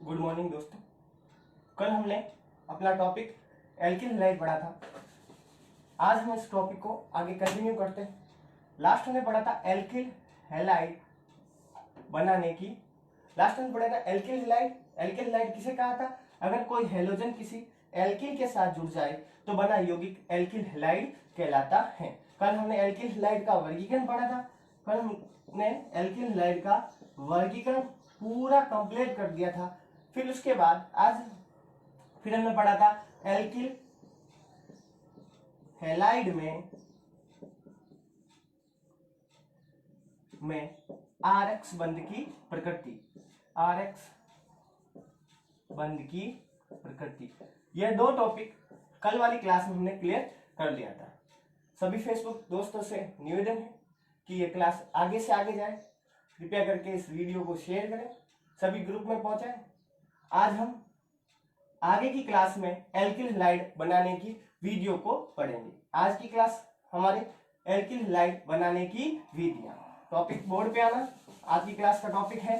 Good morning दोस्तों। कल हमने अपना टॉपिक एल्किल हैलाइड पढ़ा था। आज हम इस टॉपिक को आगे कंटिन्यू करते हैं। लास्ट हमने पढ़ा था एल्किल हैलाइड बनाने की। लास्ट हमने पढ़ा था एल्किल हैलाइड। एल्किल हैलाइड किसे कहा था? अगर कोई हैलोजन किसी एल्किल के साथ जुड़ जाए तो बना यौगिक एल्किल हैलाइड कहलाता है। कल हमने एल्किल हैलाइड का वर्गीकरण पढ़ा था। कल हमने एल्किल हैलाइड का वर्गीकरण पूरा कंप्लीट कर दिया था। फिर उसके बाद आज फिर हमने पढ़ा था एल्किल हैलाइड में RX बंध की प्रकृति, RX बंध की प्रकृति। यह दो टॉपिक कल वाली क्लास में हमने क्लियर कर लिया था। सभी फेसबुक दोस्तों से निवेदन है कि यह क्लास आगे से आगे जाए। कृपया करके इस वीडियो को शेयर करें, सभी ग्रुप में पहुंचाएं। आज हम आगे की क्लास में एल्किल हैलाइड बनाने की वीडियो को पढ़ेंगे। आज की क्लास हमारे एल्किल हैलाइड बनाने की विधियां। टॉपिक बोर्ड पे आना। आज की क्लास का टॉपिक है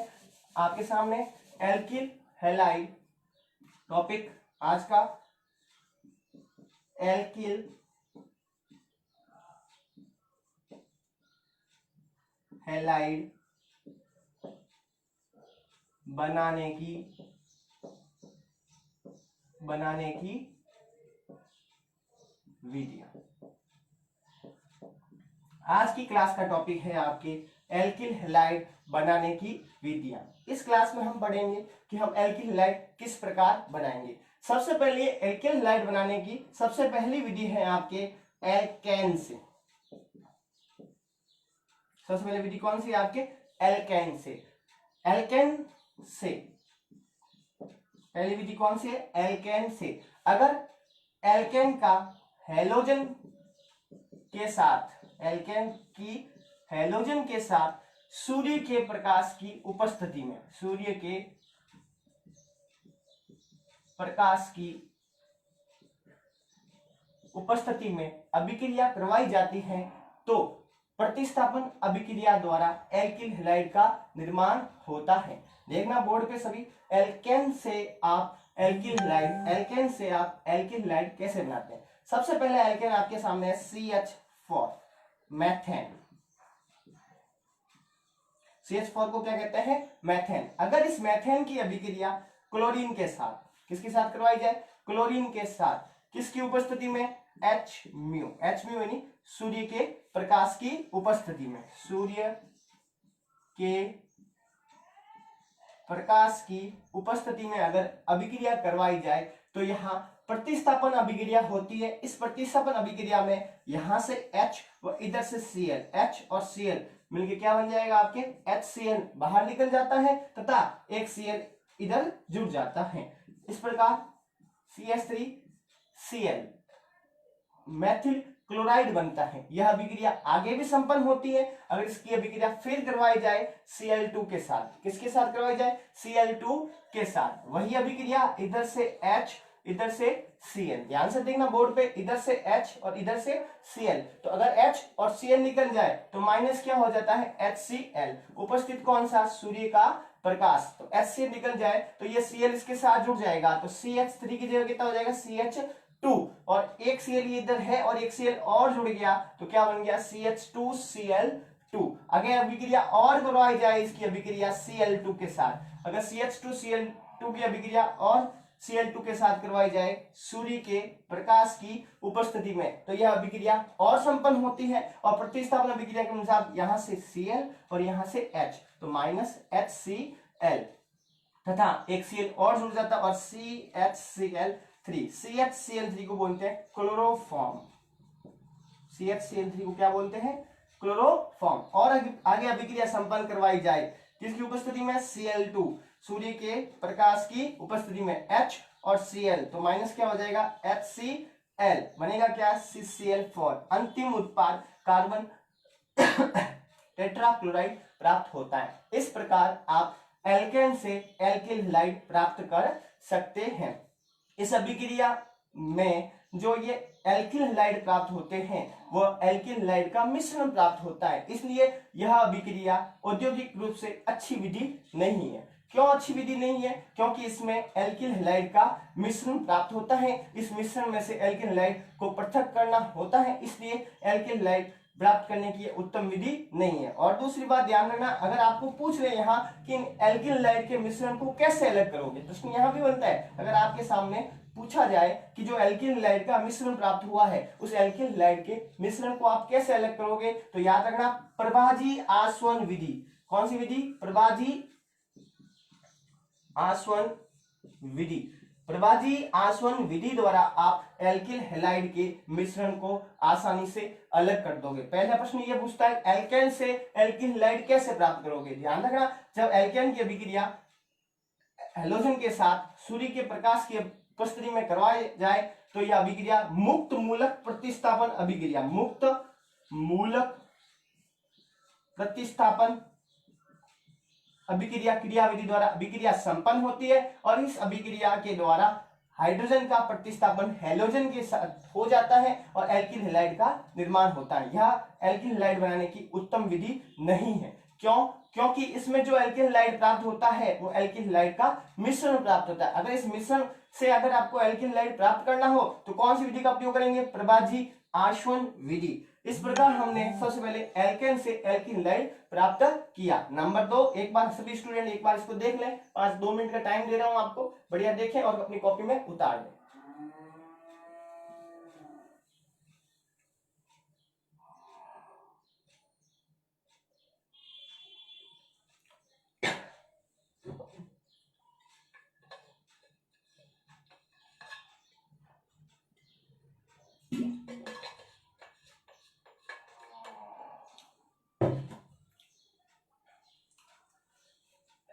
आपके सामने एल्किल हैलाइड। टॉपिक आज का एल्किल हैलाइड बनाने की विधियां। आज की क्लास का टॉपिक है आपके एल्किल हैलाइड बनाने की विधियां। इस क्लास में हम पढ़ेंगे कि हम एल्किल हैलाइड किस प्रकार बनाएंगे। सबसे पहले एल्किल हैलाइड बनाने की सबसे पहली विधि है आपके एल्केन से। सबसे पहले विधि कौन सी है आपके? एल्केन से। एल्केन से पहली विधि कौन सी है? एल्केन से। अगर एल्केन का हैलोजन के साथ, एल्केन की हैलोजन के साथ सूर्य के प्रकाश की उपस्थिति में, सूर्य के प्रकाश की उपस्थिति में अभिक्रिया करवाई जाती है तो प्रतिस्थापन अभिक्रिया द्वारा एल्किल हैलाइड का निर्माण होता है। देखना बोर्ड पे सभी, एल्केन से आप एल्किल हैलाइड, एल्केन से आप एल्किल हैलाइड कैसे बनाते हैं। सबसे पहले एल्केन आपके सामने है CH4 मेथेन। CH4 को क्या कहते हैं? मेथेन। अगर इस मेथेन की अभिक्रिया क्लोरीन के साथ, किसके साथ करवाई जाए? क्लोरीन के साथ। किसकी उपस्थिति में? Hμ। Hμ यानी सूर्य के प्रकाश की उपस्थिति में, सूर्य के प्रकाश की उपस्थिति में अगर अभिक्रिया करवाई जाए तो यहाँ प्रतिस्थापन अभिक्रिया होती है। इस प्रतिस्थापन अभिक्रिया में यहां से H व इधर से Cl, H और Cl मिलके क्या बन जाएगा आपके? HCl बाहर निकल जाता है तथा एक Cl इधर जुड़ जाता है। इस प्रकार CH3Cl मेथिल क्लोराइड बनता है। यह अभिक्रिया आगे भी संपन्न होती है। अगर इसकी अभिक्रिया फिर करवाई जाए Cl2 के साथ, किसके साथ करवाई जाए? Cl2 के साथ। वही अभिक्रिया इधर से H, इधर से Cl। ध्यान से देखना बोर्ड पे, इधर से H और इधर से Cl। तो अगर H और Cl निकल जाए तो माइनस क्या हो जाता है? HCl। उपस्थित कौन सा? सूर्य का प्रकाश। तो HCl निकल जाए तो ये Cl इसके साथ जुड़ जाएगा तो CH3 की जगह कितना हो जाएगा? CH2। और एक Cl इधर है और एक Cl और जुड़ गया तो क्या बन गया? CH2Cl2। अगर अभिक्रिया और करवाई जाए इसकी अभिक्रिया Cl2 के साथ, अगर CH2Cl2 की अभिक्रिया और Cl2 के साथ करवाई जाए सूर्य के प्रकाश की उपस्थिति में तो यह अभिक्रिया और संपन्न होती है और प्रतिस्थापन अभिक्रिया के अनुसार यहां से Cl और यहां से H तो माइनस HCl तथा एक Cl और जुड़ जाता और CHCl3। CHCl3 को बोलते हैं क्लोरोफॉर्म। CHCl3 को क्या बोलते हैं? क्लोरोफॉर्म। और आगे अभिक्रिया संपन्न करवाई जाए किसकी उपस्थिति में? Cl2, सूर्य के प्रकाश की उपस्थिति में H और Cl तो माइनस क्या हो जाएगा? HCl बनेगा क्या? CCl4। अंतिम उत्पाद कार्बन टेट्राक्लोराइड प्राप्त होता है। इस प्रकार आप एल्केन से एल्किल हैलाइड प्राप्त कर सकते हैं। इस अभिक्रिया में जो ये एल्किल हैलाइड प्राप्त होते हैं वो एल्किल हैलाइड का मिश्रण प्राप्त होता है। इसलिए यह अभिक्रिया औद्योगिक रूप से अच्छी विधि नहीं है। क्यों अच्छी विधि नहीं है? क्योंकि इसमें एल्किल हैलाइड का मिश्रण प्राप्त होता है, इस मिश्रण में से एल्किल हैलाइड को पृथक करना होता है, इसलिए एल्किल हैलाइड प्राप्त करने की उत्तम विधि नहीं है। और दूसरी बात ध्यान रखना, अगर आपको पूछ रहे यहाँ कि एल्किल हैलाइड के मिश्रण को कैसे अलग करोगे, प्रश्न यहाँ भी बनता है। अगर आपके सामने पूछा जाए कि जो एल्किल हैलाइड का मिश्रण प्राप्त हुआ है, उस एल्किल हैलाइड के मिश्रण को आप कैसे अलग करोगे, तो याद रखना प्रभाजी आसवन विधि। कौन सी विधि? प्रभाजी आसवन विधि। प्रभाजी आसवन विधि द्वारा आप एल्किल हैलाइड के मिश्रण को आसानी से अलग कर दोगे। पहला प्रश्न ये पूछता है एल्केन से एल्किल हैलाइड कैसे प्राप्त करोगे। ध्यान रखना, जब एल्केन की अभिक्रिया हैलोजन के साथ सूर्य के प्रकाश की उपस्थिति में करवाई जाए तो यह अभिक्रिया मुक्त मूलक प्रतिस्थापन अभिक्रिया, मुक्त मूलक प्रतिस्थापन अभिक्रिया क्रियाविधि द्वारा अभिक्रिया संपन्न होती है, और इस अभिक्रिया के द्वारा हाइड्रोजन का प्रतिस्थापन हैलोजन के साथ हो जाता है और एल्किल हैलाइड का निर्माण होता है। यह एल्किल हैलाइड बनाने की उत्तम विधि नहीं है। क्यों? क्योंकि इसमें जो एल्किल हैलाइड प्राप्त होता है वो एल्किल हैलाइड का मिश्रण प्राप्त होता है। अगर इस मिश्रण से अगर आपको एल्किल हैलाइड प्राप्त करना हो तो कौन सी विधि का उपयोग करेंगे? प्रभाजी आसवन विधि। इस प्रकार हमने सबसे पहले एल्केन से एल्किल हैलाइड प्राप्त किया। नंबर 2, एक बार सभी स्टूडेंट एक बार इसको देख लें, 5-2 मिनट का टाइम दे रहा हूं आपको, बढ़िया देखें और अपनी कॉपी में उतार दें।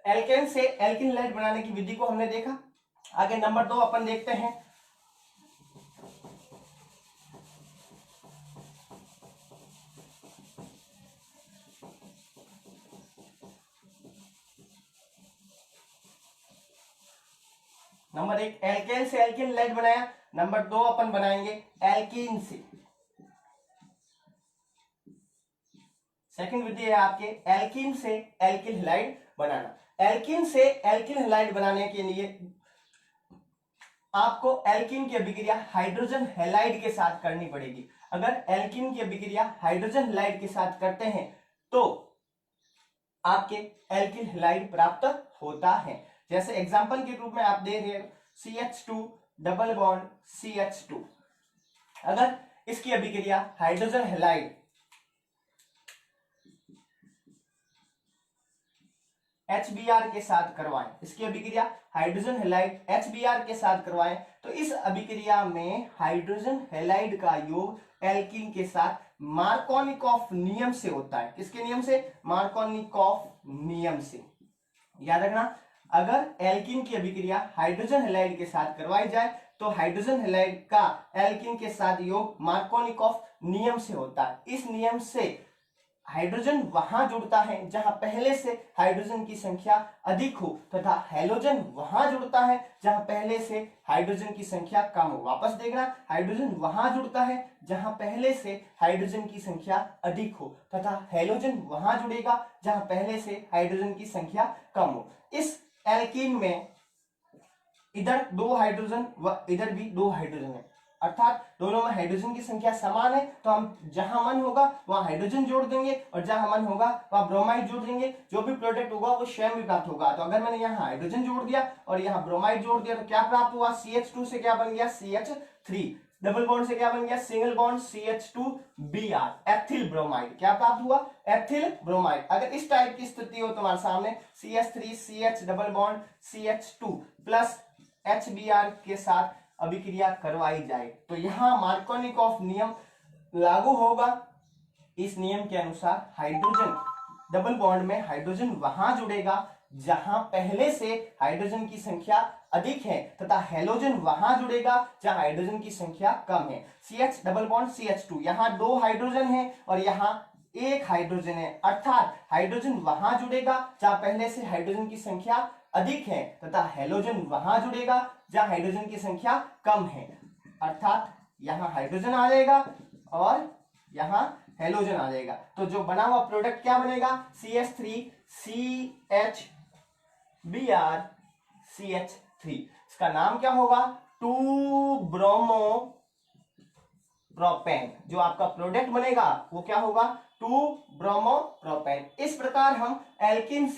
एल्केन से एल्किल हैलाइड बनाने की विधि को हमने देखा। आगे नंबर 2 अपन देखते हैं। नंबर 1 एल्केन से एल्किल हैलाइड बनाया। नंबर 2 अपन बनाएंगे एल्कीन से। सेकंड विधि है आपके एल्कीन से एल्किल हैलाइड बनाना। एल्कीन से एल्किल हैलाइड बनाने के लिए आपको एल्कीन की अभिक्रिया हाइड्रोजन हैलाइड के साथ करनी पड़ेगी। अगर एल्कीन की अभिक्रिया हाइड्रोजन हैलाइड के साथ करते हैं तो आपके एल्किल हैलाइड प्राप्त होता है। जैसे एग्जांपल के रूप में आप दे रहे हैं CH2 डबल बॉन्ड CH2। अगर इसकी अभिक्रिया हाइड्रोजन हैलाइड HBr के साथ करवाएं, इसकी अभिक्रिया हाइड्रोजन हैलाइड HBr के साथ करवाएं तो इस अभिक्रिया में हाइड्रोजन हैलाइड का योग एल्कीन के साथ मार्कोनिकॉफ नियम से होता है। किसके नियम से? मार्कोनिकॉफ नियम से। याद रखना, अगर एल्कीन की अभिक्रिया हाइड्रोजन हैलाइड के साथ करवाई जाए तो हाइड्रोजन हैलाइड का एल्कीन के साथ योग मार्कोनिकॉफ नियम से होता है। इस नियम से हाइड्रोजन वहां जुड़ता है जहां पहले से हाइड्रोजन की संख्या अधिक हो तथा हैलोजन वहां जुड़ता है जहां पहले से हाइड्रोजन की संख्या कम हो। वापस देखना, हाइड्रोजन वहां जुड़ता है जहां पहले से हाइड्रोजन की संख्या अधिक हो तथा हैलोजन वहां जुड़ेगा जहां पहले से हाइड्रोजन की संख्या कम हो। इस एल्कीन में इधर 2 हाइड्रोजन व इधर भी 2 हाइड्रोजन है, अर्थात दोनों में हाइड्रोजन की संख्या समान है, तो हम जहां मन होगा वहां हाइड्रोजन जोड़ देंगे और जहां मन होगा वहां ब्रोमाइड जोड़ देंगे। जो भी प्रोडक्ट होगा वो स्वयं भी प्राप्त होगा। तो अगर मैंने यहाँ हाइड्रोजन जोड़ दिया और यहाँ ब्रोमाइड जोड़ दिया तो क्या प्राप्त हुआ? CH2 से क्या बन गया? CH3। डबल बॉन्ड से क्या बन गया? Single bond CH2Br, ethyl bromide. क्या प्राप्त हुआ? Ethyl bromide. अगर इस टाइप की स्थिति हो तुम्हारे सामने CH3 CH double bond CH2 plus HBr के साथ अभिक्रिया करवाई जाए तो यहां मार्कोनिकॉफ नियम लागू होगा। इस नियम के अनुसार हाइड्रोजन डबल बॉन्ड में हाइड्रोजन वहां जुड़ेगा जहां पहले से हाइड्रोजन की संख्या अधिक है तथा हैलोजन वहां जुड़ेगा जहां हाइड्रोजन की संख्या कम है। CH डबल बॉन्ड CH2, यहां 2 हाइड्रोजन है और यहां 1 हाइड्रोजन है, अर्थात हाइड्रोजन वहां जुड़ेगा जहां पहले से हाइड्रोजन की संख्या अधिक है तथा हैलोजन वहां जुड़ेगा जहां हाइड्रोजन की संख्या कम है, अर्थात यहां हाइड्रोजन आ जाएगा और यहां हैलोजन आ जाएगा। तो जो बना हुआ प्रोडक्ट क्या बनेगा? CH3 CH BrCH3। इसका नाम क्या होगा? 2 ब्रोमो प्रोपेन। जो आपका प्रोडक्ट बनेगा वो क्या होगा? 2 ब्रोमो प्रोपेन। इस प्रकार हम एल्किन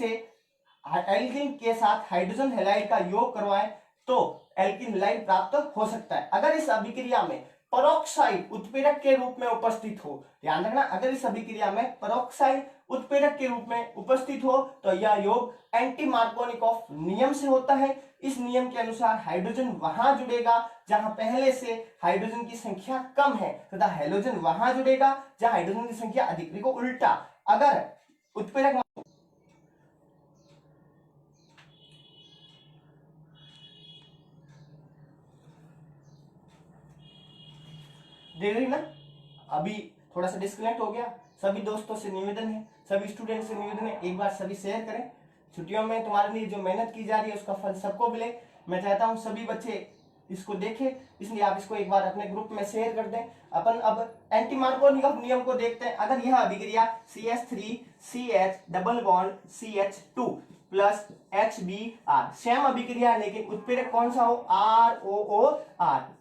के साथ हाइड्रोजन हैलाइड का योग करवाएं तो एल्किन हैलाइड प्राप्त हो सकता है। अगर इस अभिक्रिया में परोक्साइड उत्प्रेरक के रूप में उपस्थित हो, ध्यान रखना, अगर इस अभिक्रिया में परोक्साइड उत्प्रेरक के रूप में उपस्थित हो तो यह योग एंटी मार्कोनिकॉफ नियम से होता है। इस नियम के अनुसार हाइड्रोजन वहां जुड़ेगा जहां पहले से हाइड्रोजन की संख्या कम है तथा हैलोजन वहां जुड़ेगा जहां हाइड्रोजन की संख्या अधिक। देखो उल्टा, अगर उत्प्रेरक देख रही ना, अभी थोड़ा सा डिस्कनेक्ट हो गया। सभी दोस्तों से निवेदन है, सभी स्टूडेंट से निवेदन है, एक बार सभी शेयर करें। छुट्टियों में तुम्हारे लिए जो मेहनत की जा रही है उसका फल सबको मिले। मैं चाहता हूं सभी बच्चे इसको देखें, इसलिए आप इसको एक बार अपने ग्रुप में शेयर कर दें। अपन अब एंटी मार्कोनिकॉफ नियम को देखते हैं। अगर यह अभिक्रिया CH3CH double bond CH2 plus HBr same अभिक्रिया है लेकिन उत्प्रेरक कौन सा हो? ROOR,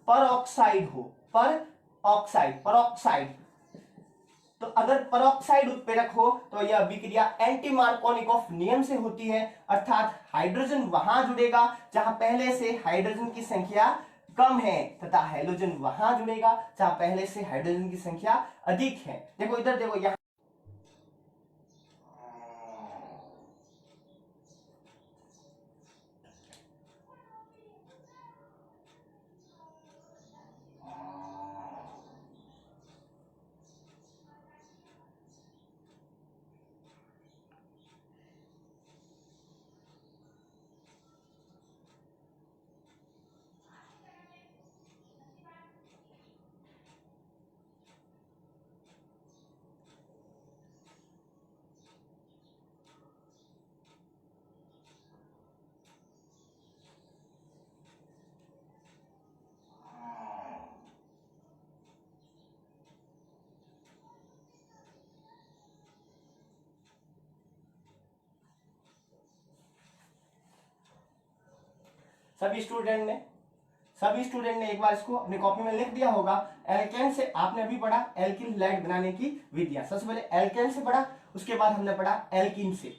पर ऑक्साइड हो, पर ऑक्साइड। तो अगर परऑक्साइड उत्प्रेरक हो तो यह अभिक्रिया एंटी मार्कोनिकॉफ नियम से होती है, अर्थात हाइड्रोजन वहां जुड़ेगा जहां पहले से हाइड्रोजन की संख्या कम है तथा हैलोजन वहां जुड़ेगा जहां पहले से हाइड्रोजन की संख्या अधिक है। देखो इधर देखो, यहां सभी स्टूडेंट ने एक बार इसको अपनी कॉपी में लिख दिया होगा। एल्केन से आपने अभी पढ़ा एल्किन हैलाइड बनाने की विधियां। सबसे पहले एल्केन से पढ़ा, उसके बाद हमने पढ़ा एल्किन से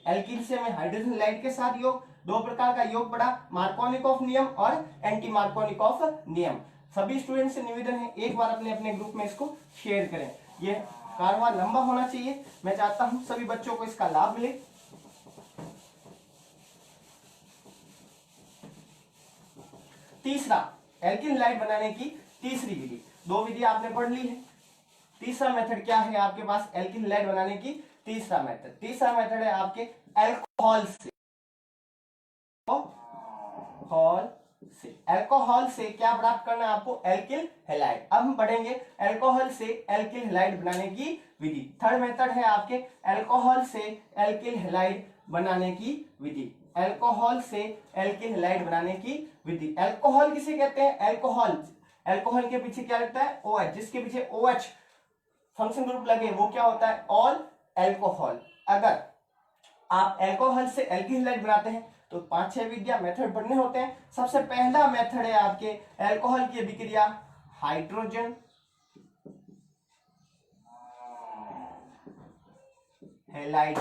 हमें हाइड्रोजन हैलाइड के साथ योग, दो प्रकार का योग पढ़ा, मार्कोनिकॉफ नियम और एंटी मार्कोनिकॉफ नियम। सभी स्टूडेंट से निवेदन है एक बार अपने अपने ग्रुप में इसको शेयर करें। ये कारवां लंबा होना चाहिए, मैं चाहता हूं सभी बच्चों को इसका लाभ मिले। तीसरा, एल्किन हैलाइड बनाने की तीसरी विधि। दो विधि आपने पढ़ ली है, तीसरा मेथड क्या है आपके पास एल्किन हैलाइड बनाने की? तीसरा मेथड है आपके अल्कोहल से क्या प्राप्त करना है आपको? Alkyl halide. अब हम पढ़ेंगे अल्कोहल से एल्किल हैलाइड बनाने की विधि। थर्ड मेथड है आपके अल्कोहल से एल्किल हैलाइड बनाने की विधि। अल्कोहल से एल्किल हैलाइड बनाने की विधि। अल्कोहल किसे कहते हैं? अल्कोहल के पीछे क्या लगता है? OH। जिसके पीछे OH फंक्शन ग्रुप लगे वो क्या होता है? All alcohol. अगर आप अल्कोहल से एल्किल हैलाइड बनाते हैं तो 5-6 विधियां मेथड पढ़ने होते हैं। सबसे पहला मेथड है आपके अल्कोहल की अभिक्रिया हाइड्रोजन हैलाइड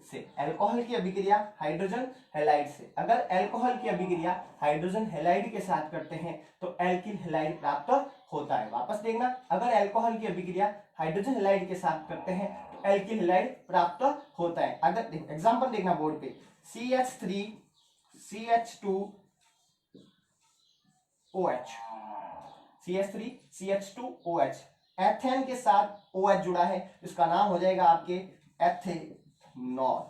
से। अल्कोहल की अभिक्रिया हाइड्रोजन हैलाइड से। अगर अल्कोहल की अभिक्रिया हाइड्रोजन हैलाइड के साथ करते हैं तो एल्किल हैलाइड प्राप्त होता है। वापस देखना, अगर अल्कोहल की अभिक्रिया हाइड्रोजन हैलाइड के साथ करते हैं तो एल्किल हैलाइड प्राप्त होता है। अगर एग्जांपल देखना बोर्ड पे, CH3 CH2OH, CH3 CH2OH, ethane के साथ OH जुड़ा है, इसका नाम हो जाएगा आपके एथेनॉल।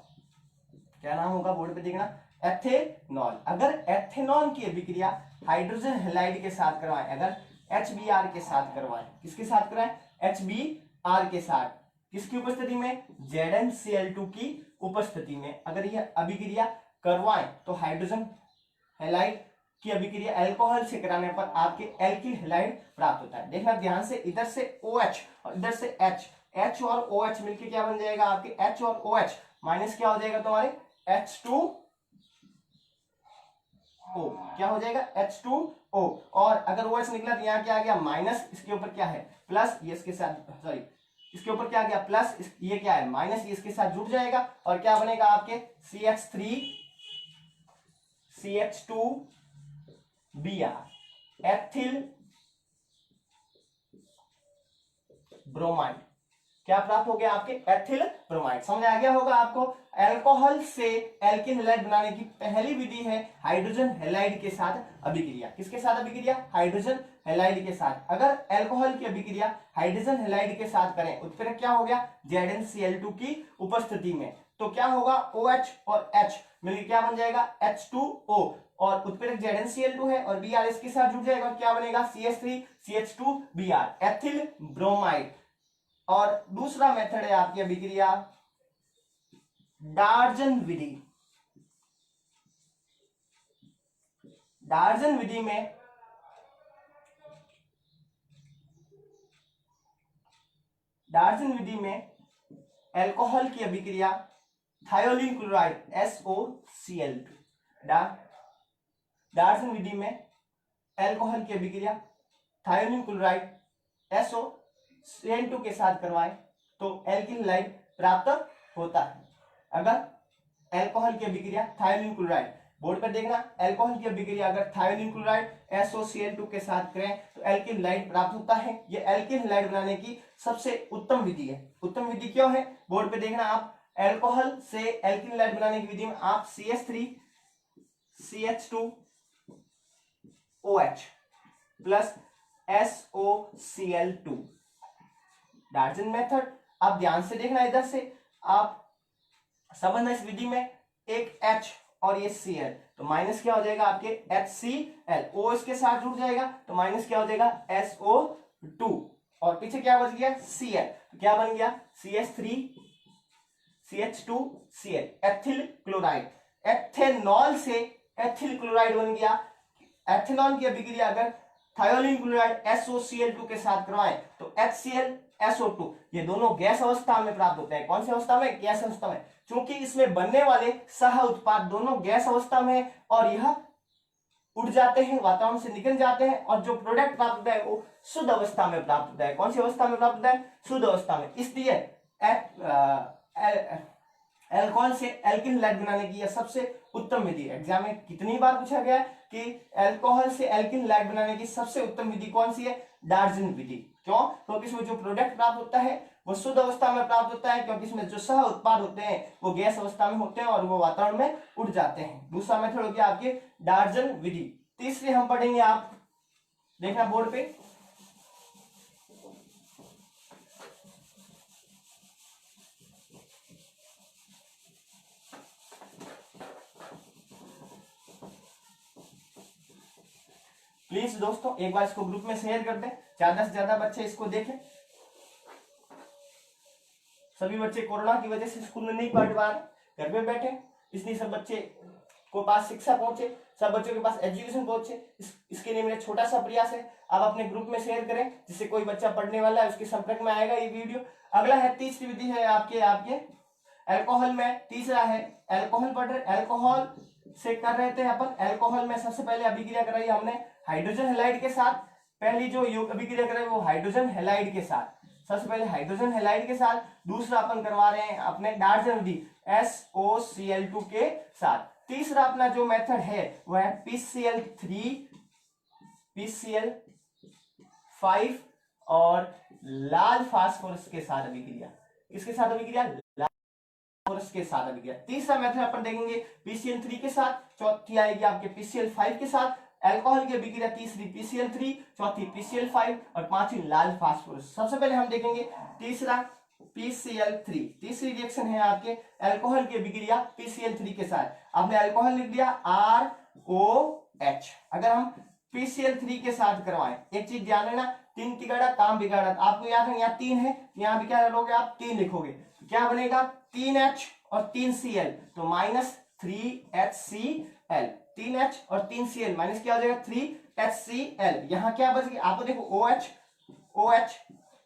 क्या नाम होगा बोर्ड पे देखना? एथेनॉल। अगर एथेनॉल की अभिक्रिया हाइड्रोजन हैलाइड के साथ करवाएं, अगर HBr के साथ करवाएं, किसके साथ कराएं? HBr के साथ, किसकी उपस्थिति में? ZnCl2 की उपस्थिति में अगर यह अभिक्रिया करवाएं तो हाइड्रोजन हैलाइड की अभिक्रिया अल्कोहल से कराने पर आपके एल्किल हैलाइड प्राप्त होता है। देखना ध्यान से, इधर से OH और इधर से H और OH मिलकर क्या बन जाएगा? आपके H और OH माइनस क्या हो जाएगा तुम्हारे H2O, क्या हो जाएगा H2O। और अगर OH निकला तो यहाँ क्या आ गया माइनस, इसके ऊपर क्या है प्लस, ये इसके साथ सॉरी इसके ऊपर क्या आ गया प्लस, ये क्या है माइनस, ये इसके साथ जुड़ जाएगा और क्या बनेगा आपके CH3 CH2Br एथिल ब्रोमाइड। क्या प्राप्त हो गया आपके एथिल ब्रोमाइड। समझ आ गया होगा आपको। अल्कोहल से एल्किन हैलाइड बनाने की पहली विधि है हाइड्रोजन हैलाइड के साथ अभिक्रिया। किसके साथ अभिक्रिया? हाइड्रोजन हैलाइड के साथ। अगर अल्कोहल की अभिक्रिया हाइड्रोजन हैलाइड के साथ करें, उत्प्रेरक क्या हो गया ZnCl2 की उपस्थिति में, तो क्या होगा OH और H मिलकर क्या बन जाएगा H2O, और उत्प्रेरक ZnCl2 है और Br इसके साथ जुड़ जाएगा, क्या बनेगा CH3 CH2Br एथिल ब्रोमाइड। और दूसरा मेथड है आपकी अभिक्रिया डार्जन विधि। डार्जन विधि में अल्कोहल की अभिक्रिया थायोलीन क्लोराइड SOCl2। डार्जन विधि में अल्कोहल की अभिक्रिया थायोलीन क्लोराइड SOCl2 के साथ करवाएं तो एल्किन हैलाइड प्राप्त होता है। अगर अल्कोहल की अभिक्रिया थायोलीन क्लोराइड, बोर्ड पर देखना, अल्कोहल की अभिक्रिया अगर थायोलीन क्लोराइड SOCl2 के साथ करें तो एल्किन हैलाइड प्राप्त होता है। ये एल्किन हैलाइड बनाने की सबसे उत्तम विधि है। उत्तम विधि क्यों है? बोर्ड पे देखना आप, अल्कोहल से एल्किन हैलाइड बनाने की विधि में आप CH3 CH2OH plus SOCl2 डार्जन method. आप ध्यान से देखना, इधर से आप समझना, इस विधि में एक H और ये Cl, तो माइनस क्या हो जाएगा आपके HCl, O इसके साथ जुड़ जाएगा तो माइनस क्या हो जाएगा SO2, और पीछे क्या बच गया Cl, तो क्या बन गया CH3 CH2Cl ethyl chloride. Ethanol से एथिल क्लोराइड बन गया। एथेनॉल की अभिक्रिया अगर थायोलीन क्लोराइड SOCl2 के साथ करवाएं तो HCl SO2, ये दोनों गैस अवस्था में प्राप्त होते हैं। कौन सी अवस्था में? गैस अवस्था में। क्योंकि इसमें बनने वाले सह उत्पाद दोनों गैस अवस्था में है और यह उड़ जाते हैं, वातावरण से निकल जाते हैं, और जो प्रोडक्ट प्राप्त होता है वो शुद्ध अवस्था में प्राप्त होता है। कौन सी अवस्था में प्राप्त होता है? शुद्ध अवस्था में। इसलिए अल्कोहल से एल्किन हैलाइड बनाने की यह सबसे उत्तम विधि है। एग्जाम में कितनी बार पूछा गया कि अल्कोहल से एल्किन हैलाइड बनाने की सबसे उत्तम विधि कौन सी है? डार्जन विधि। क्यों? क्योंकि इसमें जो प्रोडक्ट प्राप्त होता है वो शुद्ध अवस्था में प्राप्त होता है, क्योंकि इसमें जो सह उत्पाद होते हैं वो गैस अवस्था में होते हैं और वो वातावरण में उड़ जाते हैं। दूसरा मेथड हो गया आपके डार्जन विधि। तीसरी हम पढ़ेंगे, आप देखना बोर्ड पे, प्लीज दोस्तों एक बार इसको ग्रुप में शेयर कर दें, ज्यादा से ज्यादा बच्चे इसको देखें। सभी बच्चे कोरोना की वजह से स्कूल में नहीं पढ़ पा रहे, घर पे बैठे, इसलिए सब बच्चे को पास शिक्षा पहुंचे, सब बच्चों के पास एजुकेशन पहुंचे। इसके लिए मेरा छोटा सा प्रयास है, आप अपने ग्रुप में शेयर करें, जिससे कोई बच्चा पढ़ने वाला है उसके संपर्क में आएगा ये वीडियो। अगला है तीसरी विधि है आपके अल्कोहल में। तीसरा है अल्कोहल पढ़ रहे, अल्कोहल से कर रहे थे अपन। अल्कोहल में सबसे पहले अभिक्रिया कराई हमने हाइड्रोजन हैलाइड के साथ। पहली जो अभिक्रिया कराई वो हाइड्रोजन हैलाइड के साथ, सबसे पहले हाइड्रोजन हैलाइड के साथ। दूसरा अपन करवा रहे हैं अपने डार्जन विधि SOCl2 के साथ। तीसरा अपना जो मेथड है वो है PCl3 PCl5 और लाल फास्फोरस के साथ अभिक्रिया। किसके साथ अभिक्रिया? लाल फास्फोरस के साथ अभिक्रिया। तीसरा मेथड अपन देखेंगे PCl3 के साथ, चौथी आएगी आपके PCl5 के साथ। अल्कोहल की अभिक्रिया तीसरी PCl3, चौथी PCl5 और पांचवी लाल फास्फोरस। सबसे पहले हम देखेंगे तीसरा PCl3। तीसरी रिएक्शन है आपके अल्कोहल की अभिक्रिया PCl3 के साथ। आपने अल्कोहल लिख दिया ROH। अगर हम PCl3 के साथ करवाएं, एक चीज ध्यान रखना, तीन तिगाड़ा काम बिगाड़ा। आपको याद है यहाँ 3 है, यहाँ भी क्या करोगे आप 3 लिखोगे, तो क्या बनेगा 3H और 3Cl, तो -3HCl। 3H और 3Cl माइनस क्या हो जाएगा 3HCl। यहाँ क्या बच गया आपको, देखो OH OH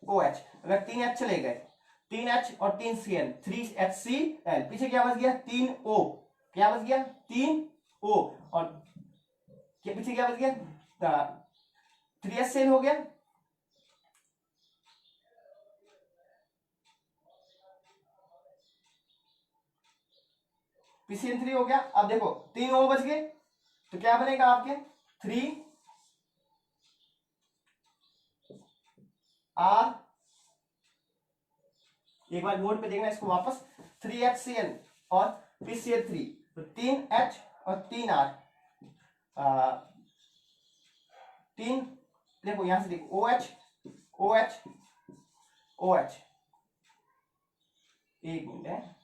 OH, अगर 3H चले गए, 3H और 3Cl, 3HCl। पीछे क्या बच गया? 3O। क्या बच गया? 3O। और पीछे क्या बच गया? 3HCl हो गया। PCl3 हो गया। अब देखो 3O बच गए, तो क्या बनेगा आपके? 3R, एक बार बोर्ड पे देखना इसको वापस, 3HCl और PCl3, तो 3H और 3R, 3, देखो यहां से देखो OH OH OH, एक मिनट है,